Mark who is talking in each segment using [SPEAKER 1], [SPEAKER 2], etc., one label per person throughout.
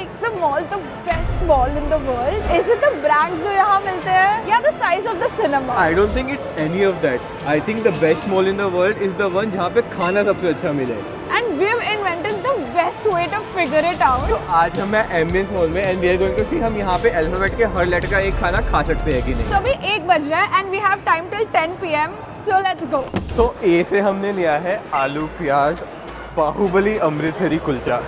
[SPEAKER 1] makes the mall the best mall in the world? Is it the brands जो यहाँ मिलते हैं या the size of the cinema?
[SPEAKER 2] I don't think it's any of that. I think the best mall in the world is the one जहाँ पे खाना सबसे अच्छा मिले.
[SPEAKER 1] And we've invented the best way to figure it out.
[SPEAKER 2] तो आज हम हैं एम्बियंस मॉल में and we are going to see हम यहाँ पे अल्फाबेट के हर लेटर का एक खाना खा सकते हैं कि नहीं.
[SPEAKER 1] तो अभी 1 बज रहा है and we have time till 10 PM. So let's go.
[SPEAKER 2] तो ए से हमने लिया है आलू प्याज Baahubali Amritsari kulcha.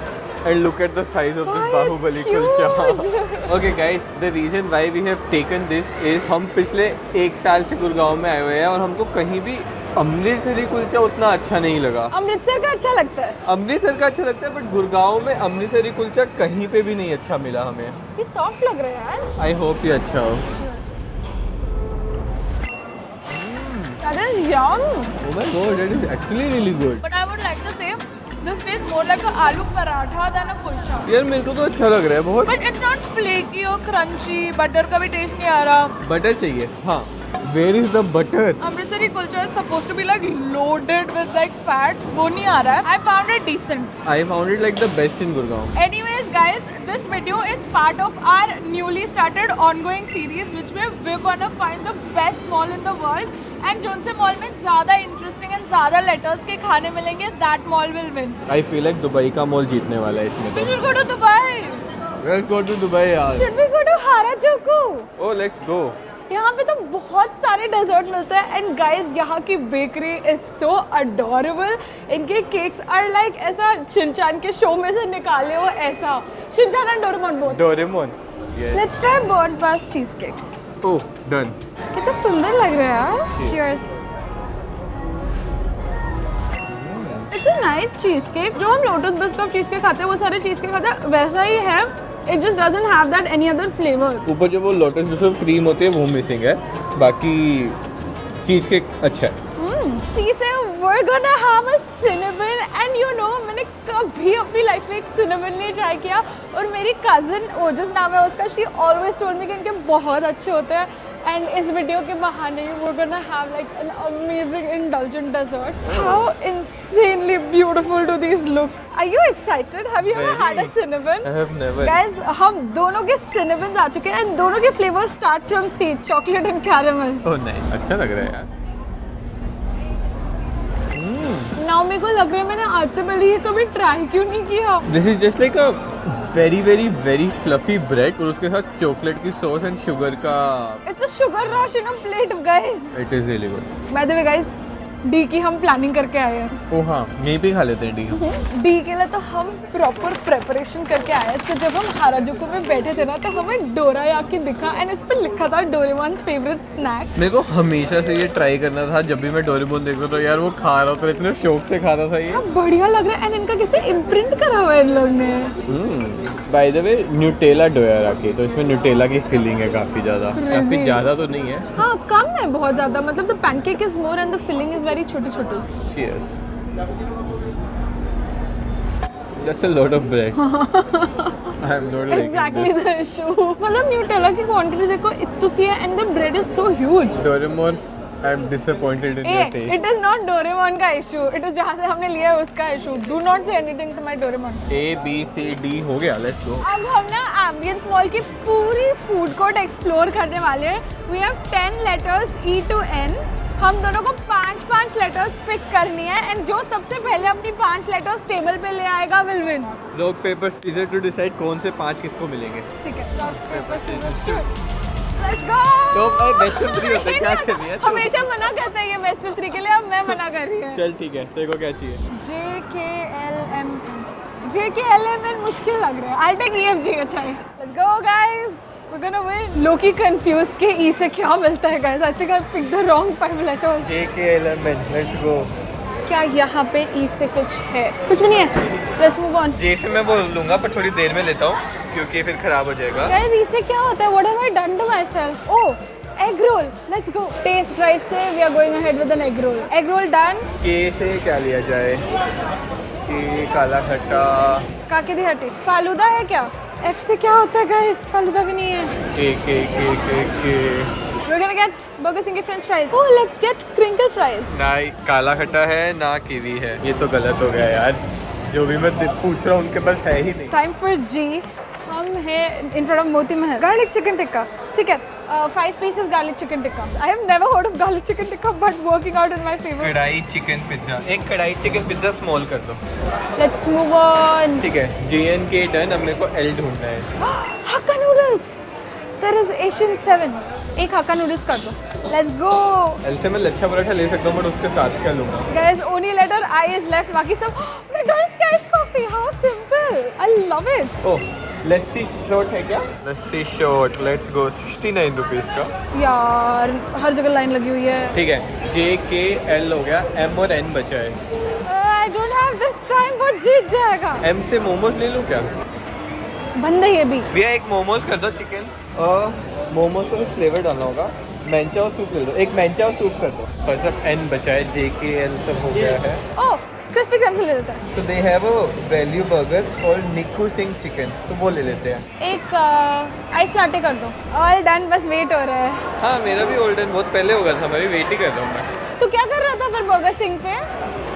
[SPEAKER 2] And look at the size of this Bahubali kulcha. Okay guys, the reason why we have taken this is हम पिछले 1 साल से गुड़गांव में आए हुए हैं और हमको कहीं भी अमृतसरी कुलचा उतना अच्छा नहीं लगा.
[SPEAKER 1] अमृतसर का अच्छा लगता है.
[SPEAKER 2] अमृतसर का अच्छा लगता है बट गुड़गांव में अमृतसरी कुलचा कहीं पे भी नहीं अच्छा मिला हमें.
[SPEAKER 1] ये सॉफ्ट लग रहा है यार.
[SPEAKER 2] आई होप ये अच्छा हो.
[SPEAKER 1] That is yum.
[SPEAKER 2] Oh my god, that is actually really good.
[SPEAKER 1] But I would like to say this tastes more like a aloo paratha than a kulcha.
[SPEAKER 2] यार मेरे को तो अच्छा लग रहा है बहुत.
[SPEAKER 1] But it's not flaky or crunchy. Butter का भी taste नहीं आ रहा.
[SPEAKER 2] बटर चाहिए. हाँ. Where is the butter?
[SPEAKER 1] Amritsari kulcha is supposed to be like loaded with like fats. वो नहीं आ रहा है. I found it decent.
[SPEAKER 2] I found it like the best in Gurgaon.
[SPEAKER 1] Anyways guys, this video is part of our newly started ongoing series which में we're gonna find the best mall in the world and zone से mall में ज़्यादा interesting and ज़्यादा letters के खाने मिलेंगे that mall will win.
[SPEAKER 2] I feel like Dubai का mall जीतने वाला है इसमें.
[SPEAKER 1] We should go to Dubai.
[SPEAKER 2] Let's go to Dubai यार.
[SPEAKER 1] Should we go to Harajuku?
[SPEAKER 2] Oh, let's go.
[SPEAKER 1] यहाँ पे तो बहुत सारे डेजर्ट मिलते हैं एंड गाइस यहाँ की बेकरी इज सो अडोरेबल. इनके केक्स आर लाइक ऐसा शिनचान के शो में से निकाले हो ऐसा. Shinchan and Doraemon both.
[SPEAKER 2] Doraemon. Yes.
[SPEAKER 1] Let's try burn pass cheese cake.
[SPEAKER 2] Oh, done.
[SPEAKER 1] कितना सुंदर लग रहा है यार. Cheers. It's a nice cheesecake. जो हम लोटस बिस्क ऑफ चीज केक खाते हैं वो सारे चीज केक खाते हैं वैसा ही है. It just doesn't have that any other flavor.
[SPEAKER 2] ऊपर जो वो लोटस बिस्कुट क्रीम होती है वो मिसिंग है. बाकी चीज केक अच्छा है.
[SPEAKER 1] See, so we're gonna have a cinnamon and you know मैंने कभी अपनी लाइफ में एक cinnamon नहीं ट्राई किया और मेरी cousin ओजस नाम है उसका, she always told me कि इनके बहुत अच्छे होते हैं and इस वीडियो के बहाने we're gonna have like an amazing indulgent dessert. How insanely beautiful do these look? Are you excited? Have you ever had a cinnamon?
[SPEAKER 2] I have never.
[SPEAKER 1] Guys, हम दोनों के cinnamons आ चुके हैं and दोनों के flavors start from seed, chocolate and caramel.
[SPEAKER 2] Oh nice. अच्छा लग रहा है यार.
[SPEAKER 1] Now मेरे को लग रहा है मैंने आज से पहले ये कभी ट्राई क्यों नहीं किया.
[SPEAKER 2] This is just like a very fluffy bread और उसके साथ चॉकलेट की सॉस एंड शुगर का.
[SPEAKER 1] It's a sugar rush in a plate, guys.
[SPEAKER 2] It is really good.
[SPEAKER 1] By the way, guys, D की हम प्लानिंग करके आए हैं.
[SPEAKER 2] ओ हाँ यहीं पे खा लेते हैं डी हम.
[SPEAKER 1] डी के लिए तो हम प्रॉपर प्रेपरेशन करके आए हैं. तो जब हम हाराजुकू में बैठे थे ना तो हमें डोरायाकी दिखा एंड इस पर लिखा था डोरेमोन्स फेवरेट स्नैक.
[SPEAKER 2] मेरे को हमेशा से ये ट्राई करना था. जब भी मैं डोरेमोन देखता तो यार वो खा रहा था इतने शौक से खाता था ये.
[SPEAKER 1] बढ़िया लग रहा है एंड इनका कैसे इम्प्रिंट करा हुआ है इन लोग ने.
[SPEAKER 2] बाय द वे न्यूटेला डोरायाकी तो इसमें न्यूटेला की फिलिंग है काफी ज़्यादा तो नहीं है.
[SPEAKER 1] हाँ कम है बहुत ज़्यादा. मतलब the pancake is more and the filling is very छोटी छोटी.
[SPEAKER 2] Cheers. That's a lot of bread. I am not liking
[SPEAKER 1] Exactly
[SPEAKER 2] this.
[SPEAKER 1] the issue. मतलब न्यूटेला की क्वांटिटी देखो इतनी सी है and the bread is so huge.
[SPEAKER 2] Doraemon, I am disappointed in your taste.
[SPEAKER 1] It is not Doraemon का issue. It is जहाँ से हमने लिया है उसका issue. Do not say anything to my Doraemon.
[SPEAKER 2] A B C D हो गया. Let's go.
[SPEAKER 1] अब हम ना एम्बियंस मॉल की पूरी फूड कोर्ट एक्सप्लोर करने वाले हैं. We have 10 letters E to N. हम दोनों को 5 लेटर्स पिक करनी है एंड जो सबसे पहले अपनी 5 लेटर्स टेबल पे ले आएगा will win.
[SPEAKER 2] Rock paper scissors to decide कौन से 5 किसको मिलेंगे.
[SPEAKER 1] ठीक है. Rock paper scissors shoot. Let's go.
[SPEAKER 2] तो भाई बेस्ट ऑफ 3 होता है. क्या कर रही है?
[SPEAKER 1] हमेशा मना करता है ये बेस्ट ऑफ 3 के लिए. अब मैं मना कर रही हूँ.
[SPEAKER 2] चल ठीक है. तेरे को क्या चाहिए?
[SPEAKER 1] JKLMN मुश्किल लग रहा है. I'll take EFG. अच्छा है. Let's go guys. We're gonna win. Loki confused के E से क्या मिलता है guys? I think I picked the wrong 5 letters.
[SPEAKER 2] JKLMN. Let's go.
[SPEAKER 1] क्या यहाँ पे E से कुछ है? कुछ भी नहीं है. Let's move on.
[SPEAKER 2] J से मैं बोल लूँगा पर थोड़ी देर में लेता हूँ क्योंकि फिर खराब हो जाएगा.
[SPEAKER 1] Guys E से क्या होता है? What have I done to myself? Oh, egg roll. Let's go. Taste drive से we are going ahead with an egg roll. Egg roll done.
[SPEAKER 2] K से क्या लिया जाए? K काला खट्टा.
[SPEAKER 1] काके दिहाटी. फालूदा है क्या? F से क्या होता है गाइस? फालूदा भी नहीं है.
[SPEAKER 2] K.
[SPEAKER 1] We're gonna get Burger King French fries. Oh, let's get crinkle fries.
[SPEAKER 2] ना काला खट्टा है ना कीवी है. ये तो गलत हो गया यार. जो भी मैं पूछ रहा हूँ उनके पास है ही नहीं.
[SPEAKER 1] Time for G. हम हैं in front of Moti Mahal garlic chicken tikka. ठीक है, 5 pieces garlic chicken tikka. I have never heard of garlic chicken tikka, but working out in my favor.
[SPEAKER 2] कढ़ाई चिकन पिज्जा, एक कढ़ाई चिकन पिज्जा स्मॉल कर दो।
[SPEAKER 1] Let's move on.
[SPEAKER 2] ठीक है, JNK done, अब मेरे को L ढूंढना है।
[SPEAKER 1] Hakka noodles. There is Asian 7. एक हक्का नूडल्स कर दो। Let's go.
[SPEAKER 2] L से मैं लच्छा पराठा ले सकता हूँ, बट उसके साथ क्या लूँगा?
[SPEAKER 1] Guys, only letter I is left. बाकी सब McDonald's की ice coffee. How simple. I love it.
[SPEAKER 2] Oh, lassi shot है क्या? लस्सी शॉट, लेट्स गो। 69 रुपीज़ का।
[SPEAKER 1] यार हर जगह लाइन लगी हुई है।
[SPEAKER 2] ठीक है, JKL हो गया, M और N बचा है।
[SPEAKER 1] I don't have this time, वो जीत जाएगा।
[SPEAKER 2] M से मोमोज ले लूँ क्या?
[SPEAKER 1] बंद है ये भी।
[SPEAKER 2] भैया एक मोमोज कर दो चिकन, और मोमोज को फ्लेवर डालना होगा। मैंचाओ सूप ले दो, एक मैंचाओ सूप कर दो। बस अब N बचा है, JKL सब हो गया है।
[SPEAKER 1] ओह, क्रिस्पी क्रैम्स ले लेते हैं।
[SPEAKER 2] So they have a value burger और निक्कू सिंह चिकन, तो वो ले लेते हैं।
[SPEAKER 1] एक आइस लाटे कर दो। ऑल डन, बस वेट हो रहा है।
[SPEAKER 2] हाँ, मेरा भी ऑर्डर बहुत पहले हो गया था, मैं भी वेट ही कर रहा हूँ बस।
[SPEAKER 1] तू क्या कर रहा था फिर बर्गर सिंह पे?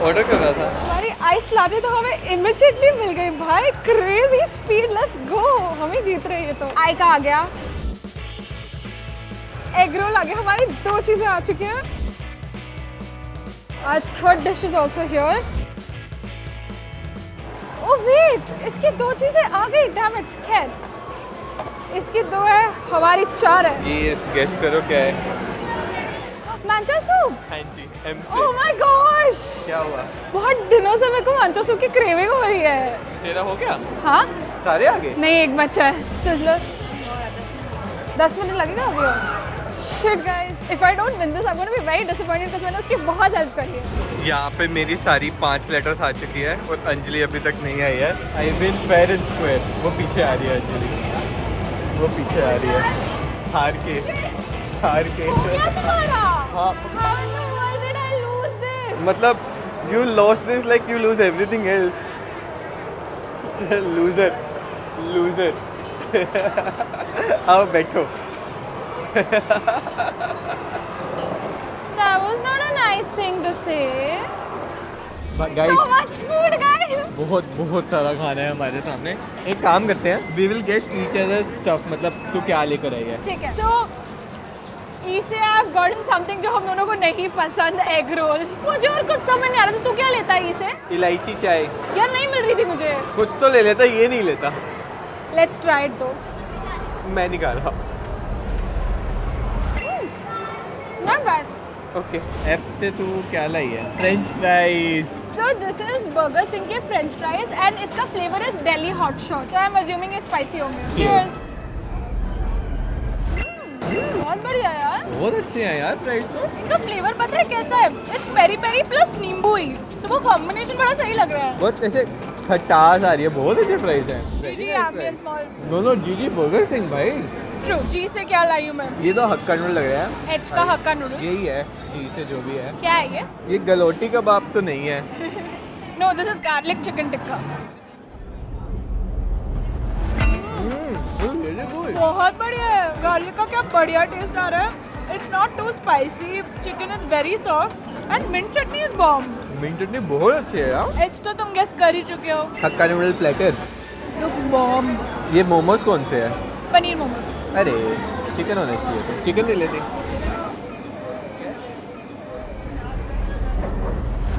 [SPEAKER 2] ऑर्डर कर रहा था।
[SPEAKER 1] हमारी आइस लाटे तो हमें इमीडिएटली मिल गई भाई। Crazy speed, let's go. हम ही जीत रहे हैं तो। आई का आ गया, एग रोल आ गया। हमारी 2 चीजें आ चुकी हैं। Our third dish is also here. Oh wait, इसकी 2 चीजें आ गई। Damn it. खैर, इसकी 2 है, हमारी 4 है।
[SPEAKER 2] ये गेस करो क्या है?
[SPEAKER 1] मांचा सूप।
[SPEAKER 2] हाँ जी, M से।
[SPEAKER 1] Oh my gosh.
[SPEAKER 2] क्या हुआ?
[SPEAKER 1] बहुत दिनों से मेरे को मांचा सूप की क्रेविंग हो रही है।
[SPEAKER 2] तेरा हो गया?
[SPEAKER 1] हाँ?
[SPEAKER 2] सारे आ गए?
[SPEAKER 1] नहीं, एक बच्चा है। सिजलर 10 मिनट लगेगा अभी और। Shit guys, if I don't win this, I'm gonna be very disappointed because मैंने उसकी बहुत हेल्प करी है।
[SPEAKER 2] यहाँ पे मेरी सारी 5 लेटर्स आ चुकी है और अंजलि अभी तक नहीं आई है। I win fair and square. वो पीछे आ रही है अंजलि, वो पीछे आ रही है, हार के।
[SPEAKER 1] क्या तुम्हारा?
[SPEAKER 2] हाँ,
[SPEAKER 1] How in the world did I lose this?
[SPEAKER 2] मतलब you lost this like you lose everything else. loser. आओ बैठो।
[SPEAKER 1] That was not a nice thing to say.
[SPEAKER 2] Guys,
[SPEAKER 1] So much food, guys.
[SPEAKER 2] बहुत सारा खाना है हमारे सामने। एक काम करते हैं, we will get each other stuff. मतलब तू क्या लेकर आई है?
[SPEAKER 1] ठीक है, तो इसे आप गॉटन समथिंग जो हम दोनों को नहीं पसंद, एग रोल। मुझे और कुछ समझ नहीं आ रहा था। तू क्या लेता है इसे?
[SPEAKER 2] इलायची चाय।
[SPEAKER 1] यार नहीं मिल रही थी मुझे।
[SPEAKER 2] कुछ तो ले लेता, ये नहीं लेता।
[SPEAKER 1] लेट्स ट्राई इट दो।
[SPEAKER 2] मैं नहीं खा रहा।
[SPEAKER 1] Not bad.
[SPEAKER 2] ओके, एप से तू क्या लाई है? French fries.
[SPEAKER 1] So this is Burger King के French fries and इसका flavor is Delhi hot shot. So I'm assuming ये spicy होंगे. Cheers. बहुत बढ़िया यार।
[SPEAKER 2] बहुत अच्छे हैं यार फ्राइज तो।
[SPEAKER 1] इनका फ्लेवर पता है कैसा है? It's पेरी पेरी प्लस नींबू ही। तो वो कॉम्बिनेशन बड़ा सही लग रहा है।
[SPEAKER 2] बहुत ऐसे खटास आ रही है, बहुत अच्छे फ्राइज हैं।
[SPEAKER 1] जी एम्बियंस मॉल।
[SPEAKER 2] नो जीजी बर्गर किंग भाई।
[SPEAKER 1] ट्रू, जी से क्या लाई हूँ मैं?
[SPEAKER 2] ये तो हक्का नूडल लग रहा है।
[SPEAKER 1] एच का हक्का नूडल।
[SPEAKER 2] यही है, जी से जो भी है।
[SPEAKER 1] क्या है ये?
[SPEAKER 2] ये गलोटी कबाब तो नहीं है।
[SPEAKER 1] No, this is garlic chicken tikka. बहुत बढ़िया है। गार्लिक का क्या बढ़िया टेस्ट आ रहा है। It's not too spicy. Chicken is very soft and mint chutney is bomb.
[SPEAKER 2] Mint chutney बहुत अच्छी है यार।
[SPEAKER 1] एच तो तुम गेस कर ही चुके हो।
[SPEAKER 2] हक्का नूडल प्लेटर।
[SPEAKER 1] Looks bomb.
[SPEAKER 2] ये मोमोज कौन से है?
[SPEAKER 1] पनीर मोमोज।
[SPEAKER 2] अरे चिकन होना चाहिए था, चिकन ले लेते।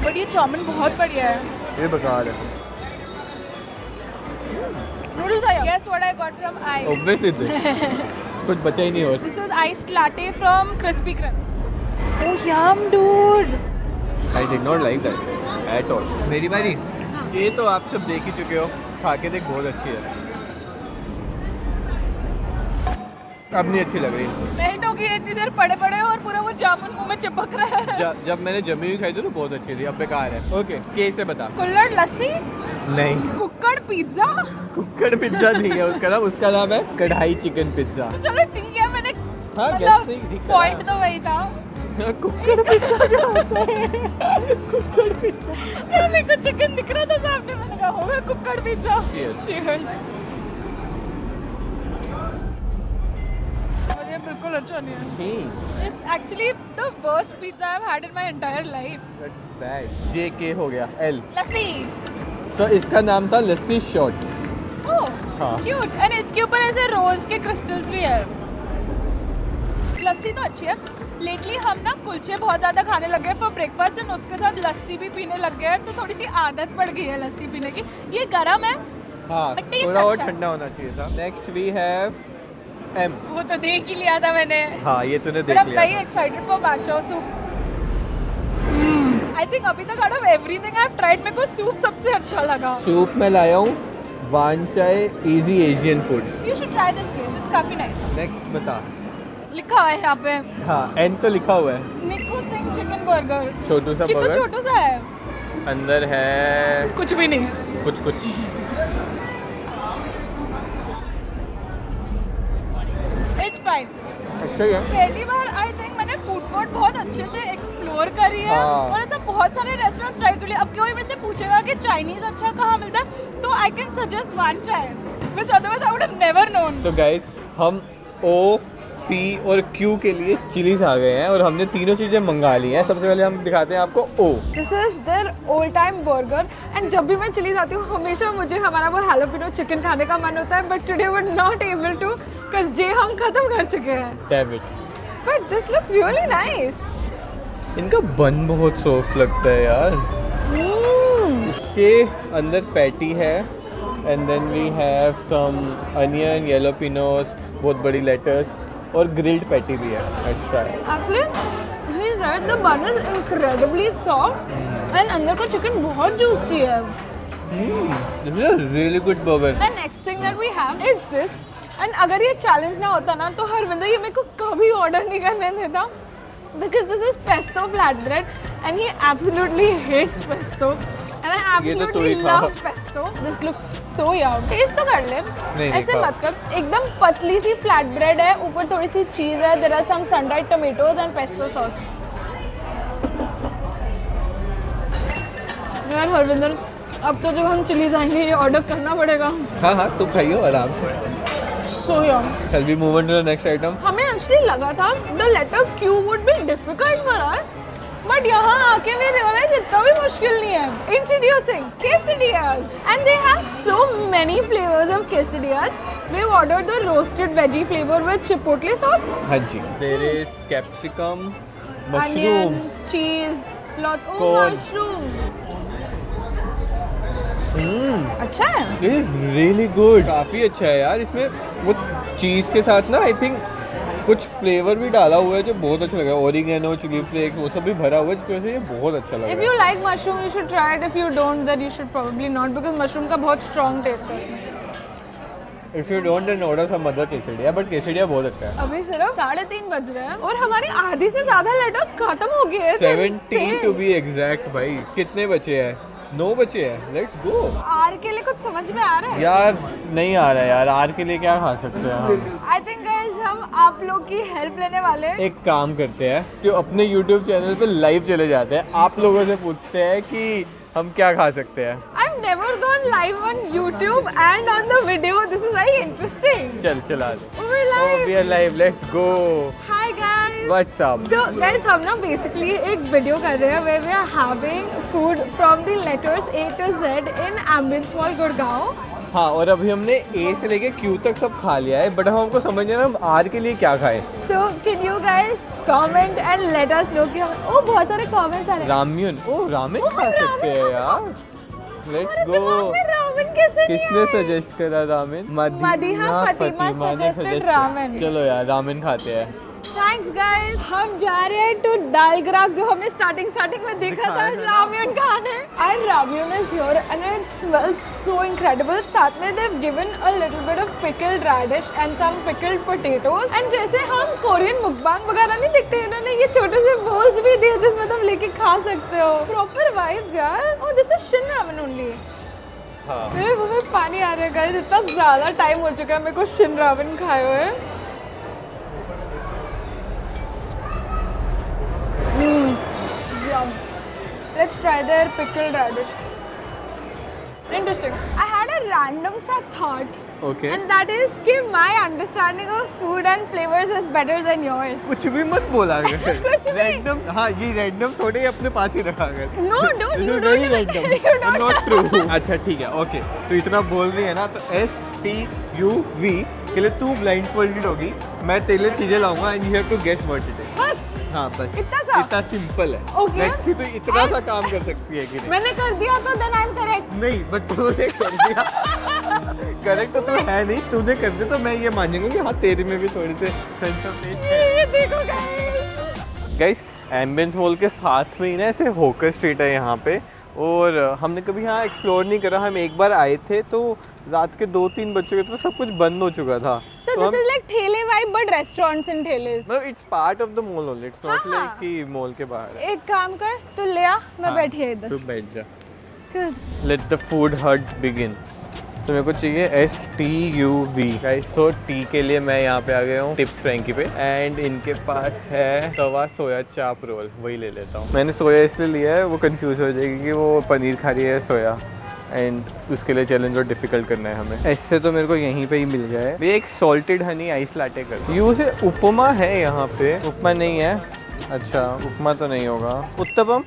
[SPEAKER 1] बट ये चाउमीन बहुत बढ़िया है।
[SPEAKER 2] ये बेकार है।
[SPEAKER 1] Noodles आया। Guess what I got from I.
[SPEAKER 2] Obviously this. कुछ बचा ही नहीं और।
[SPEAKER 1] This is iced latte from Krispy Kreme. Oh yum, dude.
[SPEAKER 2] I did not like that at all. मेरी बारी। ये तो आप सब देख ही चुके हो, खा के देख बहुत अच्छी है। अब नहीं अच्छी लग रही।
[SPEAKER 1] नहीं तो कि इतनी देर पड़े पड़े और पूरा वो जामुन मुंह में चिपक रहा है।
[SPEAKER 2] जब मैंने जमी हुई खाई थी तो बहुत अच्छी थी, अब बेकार है। ओके, के से बता।
[SPEAKER 1] कुल्हड़ लस्सी।
[SPEAKER 2] नहीं,
[SPEAKER 1] कुक्कड़ पिज्जा।
[SPEAKER 2] कुक्कड़ पिज्जा नहीं है उसका नाम है कढ़ाई चिकन पिज्जा।
[SPEAKER 1] तो चलो ठीक है, मैंने
[SPEAKER 2] हाँ,
[SPEAKER 1] मतलब पॉइंट तो वही था।
[SPEAKER 2] कुक्कड़ पिज्जा क्या होता है? कुक्कड़ पिज्जा।
[SPEAKER 1] यार मेरे को चिकन दिख रहा था सामने, मैंने कहा होगा कुक्कड़ पिज्जा।
[SPEAKER 2] Cheers.
[SPEAKER 1] Cheers. और ये बिल्कुल अच्छा नहीं है। It's actually the worst pizza I've had in my entire life.
[SPEAKER 2] That's bad. JK हो गया, L।
[SPEAKER 1] लस्सी।
[SPEAKER 2] तो इसका नाम था लस्सी शॉट।
[SPEAKER 1] Oh
[SPEAKER 2] हाँ।
[SPEAKER 1] क्यूट। एंड इसके ऊपर ऐसे रोज के क्रिस्टल्स भी है। लस्सी तो अच्छी है। लेटली हम ना कुलचे बहुत ज़्यादा खाने लगे हैं फॉर ब्रेकफास्ट एंड उसके साथ लस्सी भी पीने लग गए हैं, तो थोड़ी सी आदत पड़ गई है लस्सी पीने की। ये गर्म है।
[SPEAKER 2] हाँ,
[SPEAKER 1] But taste
[SPEAKER 2] थोड़ा और
[SPEAKER 1] अच्छा है।
[SPEAKER 2] ठंडा होना चाहिए था। Next we have M.
[SPEAKER 1] वो तो देख ही लिया था मैंने।
[SPEAKER 2] हाँ, ये तूने
[SPEAKER 1] But
[SPEAKER 2] देख
[SPEAKER 1] I'm
[SPEAKER 2] लिया
[SPEAKER 1] very
[SPEAKER 2] था।
[SPEAKER 1] excited for matcha soup. I think अभी तक out of everything I've tried मेरे को सूप सबसे अच्छा लगा।
[SPEAKER 2] सूप में लाया हूँ वान चाय easy Asian food.
[SPEAKER 1] You should try this place. It's काफी nice.
[SPEAKER 2] नेक्स्ट बता।
[SPEAKER 1] लिखा है यहाँ पे
[SPEAKER 2] हाँ, एन तो लिखा हुआ है।
[SPEAKER 1] निकू सिंह चिकन बर्गर।
[SPEAKER 2] छोटू सा
[SPEAKER 1] कितना
[SPEAKER 2] बर्गर।
[SPEAKER 1] छोटू सा है।
[SPEAKER 2] अंदर है
[SPEAKER 1] कुछ भी नहीं।
[SPEAKER 2] कुछ।
[SPEAKER 1] It's fine.
[SPEAKER 2] अच्छा ही है।
[SPEAKER 1] पहली बार आई थिंक मैंने फूड कोर्ट बहुत अच्छे से एक्सप्लोर करी है
[SPEAKER 2] हाँ।
[SPEAKER 1] और ऐसा बहुत सारे रेस्टोरेंट ट्राई कर लिए। अब कोई मुझसे पूछेगा कि चाइनीज अच्छा कहाँ मिलता है तो आई कैन सजेस्ट वन चाय which otherwise I would have never known.
[SPEAKER 2] तो गाइस हम ओ पी और क्यू के लिए चिलीज आ गए हैं और हमने तीनों चीज़ें मंगा ली हैं। सबसे पहले हम दिखाते हैं आपको ओ।
[SPEAKER 1] This is their old time burger and जब भी मैं चिलीज आती हूँ हमेशा मुझे हमारा वो हैलोपिनो चिकन खाने का मन होता है, but today we are not able to because जे हम खत्म कर चुके हैं।
[SPEAKER 2] Damn it.
[SPEAKER 1] But this looks really nice.
[SPEAKER 2] इनका बन बहुत सॉफ्ट लगता है यार। इसके अंदर पैटी है and then we have some onion, yellow पिनोस, बहुत बड़ी लेटस और ग्रिल्ड पैटी भी है। Let's try.
[SPEAKER 1] Actually, he's right. The bun is incredibly soft and अंदर का चिकन बहुत juicy है.
[SPEAKER 2] This is a really good burger.
[SPEAKER 1] The next thing that we have is this. And अगर ये challenge ना होता ना तो हरविंदर ये मेरे को कभी order नहीं करने देता. Because this is pesto flatbread and he absolutely hates pesto. And I
[SPEAKER 2] ये तो तू
[SPEAKER 1] absolutely
[SPEAKER 2] ही खा।
[SPEAKER 1] love pesto. This looks so yum. Taste तो कर ले.
[SPEAKER 2] नहीं,
[SPEAKER 1] ऐसे
[SPEAKER 2] खा।
[SPEAKER 1] मत कर. एकदम पतली सी फ्लैट ब्रेड है, ऊपर थोड़ी सी चीज है, there are some sun dried tomatoes and pesto sauce. यार हरविंदर, अब तो जब हम चिलीज आएंगे ये ऑर्डर करना पड़ेगा।
[SPEAKER 2] हाँ हाँ, तुम खाइयो आराम से।
[SPEAKER 1] So yum.
[SPEAKER 2] Shall we move on to the next item?
[SPEAKER 1] हमें एक्चुअली लगा था the letter Q would be difficult for us, but यहाँ आके भी रियलाइज इतना भी मुश्किल नहीं है। Introducing quesadillas and they have so many flavors of quesadillas. We've ordered the roasted veggie flavor with chipotle sauce,
[SPEAKER 2] हाँ जी। There is capsicum,
[SPEAKER 1] onions,
[SPEAKER 2] mushrooms.
[SPEAKER 1] cheese, lots of
[SPEAKER 2] Corn.
[SPEAKER 1] mushrooms.
[SPEAKER 2] It
[SPEAKER 1] अच्छा है।
[SPEAKER 2] is really good. काफी अच्छा है यार। इसमें वो चीज के साथ ना आई थिंक कुछ फ्लेवर भी डाला हुआ है जो बहुत अच्छा लगा। ओरिगेनो, चिली फ्लेक्स, वो सब भी भरा हुआ है जिसकी वजह से ये बहुत अच्छा लग
[SPEAKER 1] If
[SPEAKER 2] रहा
[SPEAKER 1] you
[SPEAKER 2] है।
[SPEAKER 1] like mushroom, you should try it. If you don't, then you should probably not because mushroom का बहुत strong taste है इसमें।
[SPEAKER 2] If you don't then order some other quesadilla, but quesadilla बहुत अच्छा है।
[SPEAKER 1] अभी सिर्फ 3:30 बज रहे हैं और हमारी आधी से ज्यादा लेटर्स खत्म हो गई है।
[SPEAKER 2] 17 to be exact भाई। कितने बचे हैं? 9 बचे हैं। Let's go।
[SPEAKER 1] आर के लिए कुछ समझ में आ रहा है?
[SPEAKER 2] यार नहीं आ रहा है यार। आर के लिए क्या खा सकते हैं हम?
[SPEAKER 1] आई थिंक गाइस हम आप लोग की हेल्प लेने वाले हैं।
[SPEAKER 2] एक काम करते हैं कि अपने YouTube चैनल पे लाइव चले जाते हैं, आप लोगों से पूछते हैं कि हम क्या खा सकते हैं।
[SPEAKER 1] I've never gone live on YouTube and on the video. This is very interesting.
[SPEAKER 2] चल चला दे।
[SPEAKER 1] We're live.
[SPEAKER 2] We are live. Let's go.
[SPEAKER 1] Hi guys.
[SPEAKER 2] What's up?
[SPEAKER 1] So guys हम ना basically एक वीडियो कर रहे हैं where we are having food from the letters A to Z in Ambience Mall Gurgaon.
[SPEAKER 2] हाँ, और अभी हमने ए से लेके क्यू तक सब खा लिया है, बट हम हमको समझ नहीं आ रहा हम आर के लिए क्या खाएं।
[SPEAKER 1] So can you guys comment and let us know कि हम बहुत सारे comments आ रहे हैं।
[SPEAKER 2] रामियन, ओ रामेन खा सकते हैं यार। लेट्स
[SPEAKER 1] हमारे दिमाग
[SPEAKER 2] गो।
[SPEAKER 1] में रामेन कैसे नहीं
[SPEAKER 2] किसने
[SPEAKER 1] आए?
[SPEAKER 2] सजेस्ट करा रामेन?
[SPEAKER 1] मदीहा फतिमा
[SPEAKER 2] ने
[SPEAKER 1] suggested
[SPEAKER 2] suggest किया।
[SPEAKER 1] रामेन।
[SPEAKER 2] चलो यार रामेन खाते हैं।
[SPEAKER 1] Thanks guys. हम जा रहे हैं to दालग्राग जो हमने स्टार्टिंग में देखा था
[SPEAKER 2] दिखाया था ना।
[SPEAKER 1] रामेन खाने। And ramen is here and it smells so incredible. साथ में they've given a little bit of pickled radish and some pickled potatoes. And जैसे हम कोरियन मुकबांग वगैरह नहीं दिखते, इन्होंने ये छोटे से bowls भी दिए जिसमें तुम लेके खा सकते हो। Proper vibes यार। Oh this is Shin ramen only.
[SPEAKER 2] हाँ।
[SPEAKER 1] मेरे मुंह में पानी आ रहा है गाइस, इतना ज़्यादा टाइम हो चुका है मेरे को शिन रामेन खाए हुए। Yum. Let's try their pickled radish. Interesting. I had a random सा thought
[SPEAKER 2] Okay.
[SPEAKER 1] And that is कि my understanding of food and flavors is better than yours.
[SPEAKER 2] कुछ भी मत बोला कर।
[SPEAKER 1] कुछ भी।
[SPEAKER 2] रैंडम, हाँ ये रैंडम थोड़े ही अपने पास ही रखा कर।
[SPEAKER 1] No, don't.
[SPEAKER 2] This
[SPEAKER 1] You
[SPEAKER 2] is
[SPEAKER 1] don't
[SPEAKER 2] very
[SPEAKER 1] even-
[SPEAKER 2] random.
[SPEAKER 1] you don't-
[SPEAKER 2] Not true. अच्छा ठीक है, ओके। तो इतना बोल रही है ना, तो STUV के लिए तू ब्लाइंड फोल्डेड होगी, मैं तेरे लिए चीजें लाऊंगा and you have to guess what it is.
[SPEAKER 1] बस
[SPEAKER 2] हाँ बस
[SPEAKER 1] इतना सा?
[SPEAKER 2] इतना सिंपल है।
[SPEAKER 1] Okay.
[SPEAKER 2] Let's see, तू इतना सा काम कर सकती है कि नहीं?
[SPEAKER 1] मैंने कर दिया तो then I'm correct.
[SPEAKER 2] नहीं, बट तूने कर दिया। करेक्ट तो तू है नहीं, तूने कर दिया तो मैं ये मानूंगा कि हाँ तेरे में भी थोड़ी से सेंस ऑफ टेस्ट है।
[SPEAKER 1] ये देखो guys.
[SPEAKER 2] गाइस एम्बियंस मॉल के साथ में ही ना ऐसे होकर स्ट्रीट है यहाँ पे, और हमने कभी यहाँ एक्सप्लोर नहीं करा। हम एक बार आए थे तो रात के 2-3 बज चुके थे, तो सब कुछ बंद हो चुका था।
[SPEAKER 1] So
[SPEAKER 2] तो
[SPEAKER 1] this
[SPEAKER 2] हम
[SPEAKER 1] is like ठेले vibe but restaurants in ठेलेस.
[SPEAKER 2] मतलब it's part of the mall only, it's not
[SPEAKER 1] हाँ।
[SPEAKER 2] लाइक कि मॉल के बाहर है।
[SPEAKER 1] एक काम कर, तू ले आ, मैं
[SPEAKER 2] हाँ,
[SPEAKER 1] बैठी है इधर.
[SPEAKER 2] तू बैठ जा।
[SPEAKER 1] Cool.
[SPEAKER 2] लेट द फूड हट बिगिन। तो मेरे को चाहिए STUV गाइस। तो टी के लिए मैं यहाँ पे आ गया हूँ टिप्स फ्रैंकी पे, एंड इनके पास है तवा सोया चाप रोल, वही ले लेता हूँ। मैंने सोया इसलिए लिया है, वो कंफ्यूज हो जाएगी कि वो पनीर खा रही है सोया, एंड उसके लिए चैलेंज और डिफिकल्ट करना है हमें। ऐसे तो मेरे को यहीं पे ही मिल जाए। ये एक सॉल्टेड हनी आइस लाटे कर। यू से उपमा है यहाँ पे, उपमा नहीं है। अच्छा उपमा तो नहीं होगा, उत्तपम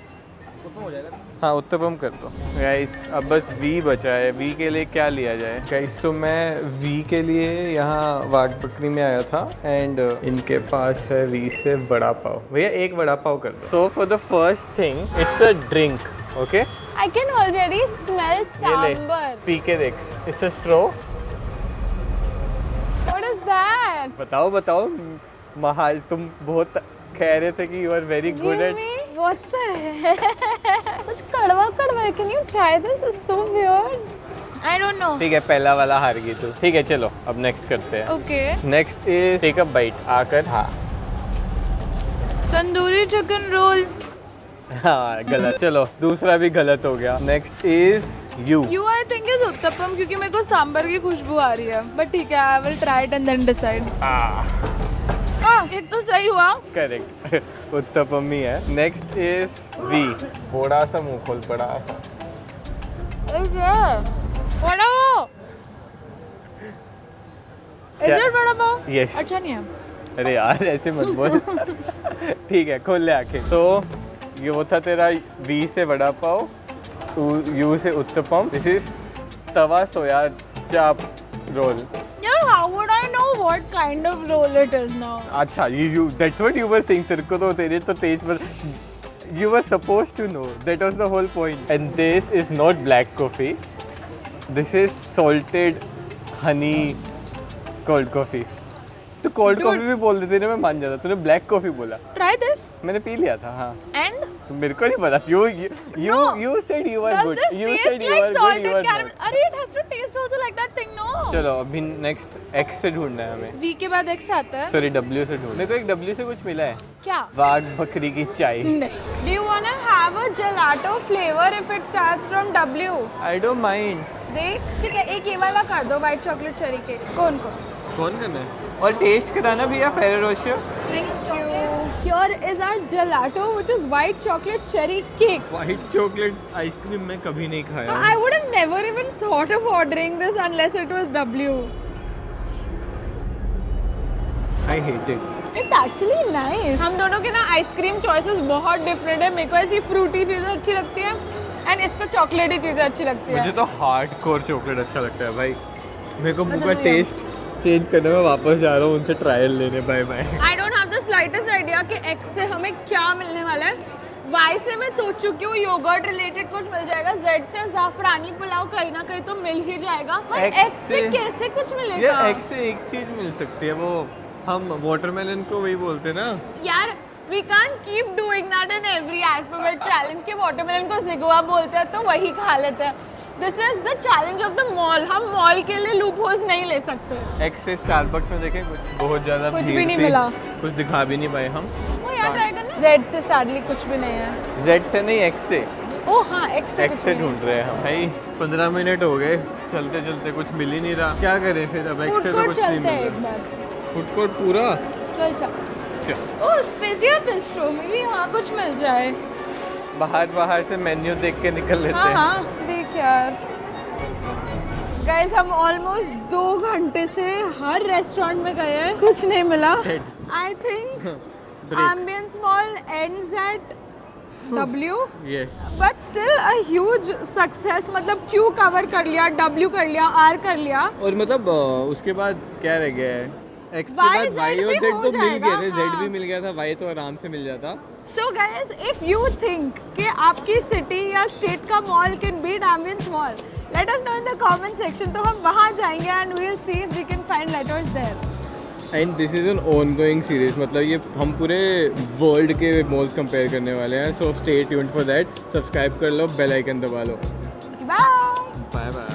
[SPEAKER 2] हो जाएगा। हाँ उत्तपम कर दो गाइस। अब बस वी बचा है, वी के लिए क्या लिया जाए गाइस? तो मैं वी के लिए यहाँ वाघ बकरी में आया था, एंड इनके पास है वी से वड़ा पाव। भैया एक वड़ा पाव कर दो। So for the first thing it's a drink, okay?
[SPEAKER 1] I can already smell
[SPEAKER 2] ये ले,
[SPEAKER 1] sambar.
[SPEAKER 2] पी के देख। It's a straw.
[SPEAKER 1] What is that?
[SPEAKER 2] बताओ बताओ, महाल तुम बहुत कह रहे थे कि you are very good
[SPEAKER 1] Give
[SPEAKER 2] at.
[SPEAKER 1] me what the heck? कुछ कड़वा कड़वा है. Can you try this? It's so weird. I don't know.
[SPEAKER 2] ठीक है, पहला वाला हार गई तू। ठीक है चलो अब नेक्स्ट करते हैं।
[SPEAKER 1] Okay.
[SPEAKER 2] Next is take a bite. आकर हाँ
[SPEAKER 1] तंदूरी चिकन रोल.
[SPEAKER 2] हाँ गलत। चलो दूसरा भी गलत हो गया। Next is you.
[SPEAKER 1] You I think is uttapam क्योंकि मेरे को सांबर की खुशबू आ रही है. But ठीक है, I will try it and then decide. एक तो सही हुआ.
[SPEAKER 2] करेक्ट उत्तपम ही है। Next is V. बड़ा सा मुंह खोल, बड़ा सा।
[SPEAKER 1] वड़ा पाव.
[SPEAKER 2] क्या?
[SPEAKER 1] इधर वड़ा पाव.
[SPEAKER 2] Yes.
[SPEAKER 1] अच्छा नहीं है.
[SPEAKER 2] अरे यार ऐसे मत बोल। ठीक है खोल ले आके। सो ये वो था तेरा वी से वड़ा पाव, यू से उत्तपम, दिस इज तवा सोया चाप role.
[SPEAKER 1] Yaar, how would I know what kind of roll it is now?
[SPEAKER 2] अच्छा you that's what you were saying। तेरे को तो तेरे तो टेस्ट पर you were supposed to know, that was the whole point। and this is not black coffee, this is salted honey cold coffee। तो cold
[SPEAKER 1] Dude.
[SPEAKER 2] Coffee भी बोल देते ना, मैं मान जाता। तूने ब्लैक कॉफी बोला,
[SPEAKER 1] Try this.
[SPEAKER 2] मैंने पी लिया था। हाँ
[SPEAKER 1] And
[SPEAKER 2] तो मेरे को नहीं पता। you said you were
[SPEAKER 1] does
[SPEAKER 2] good,
[SPEAKER 1] this
[SPEAKER 2] you
[SPEAKER 1] taste
[SPEAKER 2] said you
[SPEAKER 1] like
[SPEAKER 2] were good,
[SPEAKER 1] salted
[SPEAKER 2] you were
[SPEAKER 1] caramel?
[SPEAKER 2] not।
[SPEAKER 1] अरे it has to taste also like that thing, no?
[SPEAKER 2] चलो अभी नेक्स्ट एक्स से ढूंढना है हमें।
[SPEAKER 1] V के बाद X आता है.
[SPEAKER 2] सॉरी W से ढूंढ। मेरे को एक W से कुछ मिला है,
[SPEAKER 1] क्या?
[SPEAKER 2] वाघ बकरी की चाय।
[SPEAKER 1] नहीं. Do you wanna have a gelato flavor if it starts from W?
[SPEAKER 2] I don't mind.
[SPEAKER 1] देख, ठीक है, एक ये वाला कर दो व्हाइट चॉकलेट चेरी केक. कौन को?
[SPEAKER 2] कौन करना है? और टेस्ट कराना भैया फेरो Rocher.
[SPEAKER 1] Thank you. Here is our gelato, which is white chocolate cherry cake.
[SPEAKER 2] White chocolate ice cream मैं कभी नहीं खाया।
[SPEAKER 1] I would have never even thought of ordering this unless it was W.
[SPEAKER 2] I hate it.
[SPEAKER 1] It's actually nice. हम दोनों के ना ice cream choices बहुत different है. मेरे को ऐसी फ्रूटी चीज़ें अच्छी लगती हैं एंड इसको चॉकलेटी चीज़ें अच्छी लगती
[SPEAKER 2] मुझे
[SPEAKER 1] है.
[SPEAKER 2] तो हार्ड कोर चॉकलेट अच्छा लगता है भाई। मेरे को मुंह का
[SPEAKER 1] मतलब
[SPEAKER 2] टेस्ट चेंज करने में वापस जा रहा हूँ उनसे ट्रायल लेने। Bye bye.
[SPEAKER 1] I don't have the slightest idea कि X से हमें क्या मिलने वाला है. Y से मैं सोच चुकी हूँ योगर्ट रिलेटेड कुछ मिल जाएगा. Z से ज़ाफ़रानी पुलाव कहीं ना कहीं तो मिल ही जाएगा. पर
[SPEAKER 2] X
[SPEAKER 1] X से कैसे कुछ मिलेगा?
[SPEAKER 2] ये एक से एक चीज मिल सकती है, वो हम वाटरमेलन को वही बोलते हैं ना।
[SPEAKER 1] यार we can't keep doing that in every alphabet challenge के वाटरमेलन को जिगुआ बोलते हैं तो वही खा लेते हैं. This is the challenge of the mall. हम मॉल के लिए लूप होल्स नहीं ले सकते.
[SPEAKER 2] एक्स से स्टारबक्स में देखे कुछ बहुत ज्यादा
[SPEAKER 1] कुछ भी
[SPEAKER 2] भीड़
[SPEAKER 1] नहीं
[SPEAKER 2] थी,
[SPEAKER 1] मिला.
[SPEAKER 2] कुछ दिखा भी नहीं पाए हम।
[SPEAKER 1] वो यार ट्राई करना. Z से सैडली कुछ भी नहीं है.
[SPEAKER 2] जेड से नहीं एक्स से।
[SPEAKER 1] ओ हाँ, X से
[SPEAKER 2] एक्स
[SPEAKER 1] कुछ
[SPEAKER 2] से
[SPEAKER 1] नहीं
[SPEAKER 2] ढूंढ रहे हैं हम भाई। 15 मिनट हो गए चलते चलते, कुछ मिल ही नहीं रहा। क्या करें फिर? अब
[SPEAKER 1] है.
[SPEAKER 2] एक्स
[SPEAKER 1] फूड
[SPEAKER 2] से तो
[SPEAKER 1] कोर्ट
[SPEAKER 2] कुछ नहीं
[SPEAKER 1] चलते हैं
[SPEAKER 2] मिल
[SPEAKER 1] एक
[SPEAKER 2] रहा।
[SPEAKER 1] बार.
[SPEAKER 2] फूड कोर्ट पूरा
[SPEAKER 1] चल चल.
[SPEAKER 2] चल।
[SPEAKER 1] ओ स्पेसिया बिस्ट्रो में भी यहाँ कुछ मिल जाए.
[SPEAKER 2] बाहर से मेन्यू देख के निकल लेते
[SPEAKER 1] हाँ
[SPEAKER 2] हैं।
[SPEAKER 1] हाँ देख यार. गाइस हम ऑलमोस्ट 2 घंटे से हर रेस्टोरेंट में गए हैं, कुछ नहीं मिला. I think ambience mall ends at W.
[SPEAKER 2] Yes.
[SPEAKER 1] But still a huge success. मतलब Q कवर कर लिया, W कर लिया, R कर लिया.
[SPEAKER 2] और मतलब उसके बाद क्या रह गया है? X के
[SPEAKER 1] Y,
[SPEAKER 2] बाद Y
[SPEAKER 1] Z
[SPEAKER 2] और
[SPEAKER 1] भी
[SPEAKER 2] Z
[SPEAKER 1] हो
[SPEAKER 2] तो मिल
[SPEAKER 1] जाएगा,
[SPEAKER 2] गए थे. Z
[SPEAKER 1] हाँ.
[SPEAKER 2] भी मिल गया था, Y तो आराम से मिल जाता.
[SPEAKER 1] So guys, if you think कि आपकी सिटी या स्टेट का mall can beat ambience mall, let us know in the comment section. तो हम वहाँ जाएंगे and we'll see if we can find letters there.
[SPEAKER 2] And this is an ongoing series. मतलब ये हम पूरे वर्ल्ड के मॉल्स कंपेयर करने वाले हैं. So stay tuned for that. Subscribe कर लो, बेल आइकन दबा लो.
[SPEAKER 1] Bye.
[SPEAKER 2] Bye bye.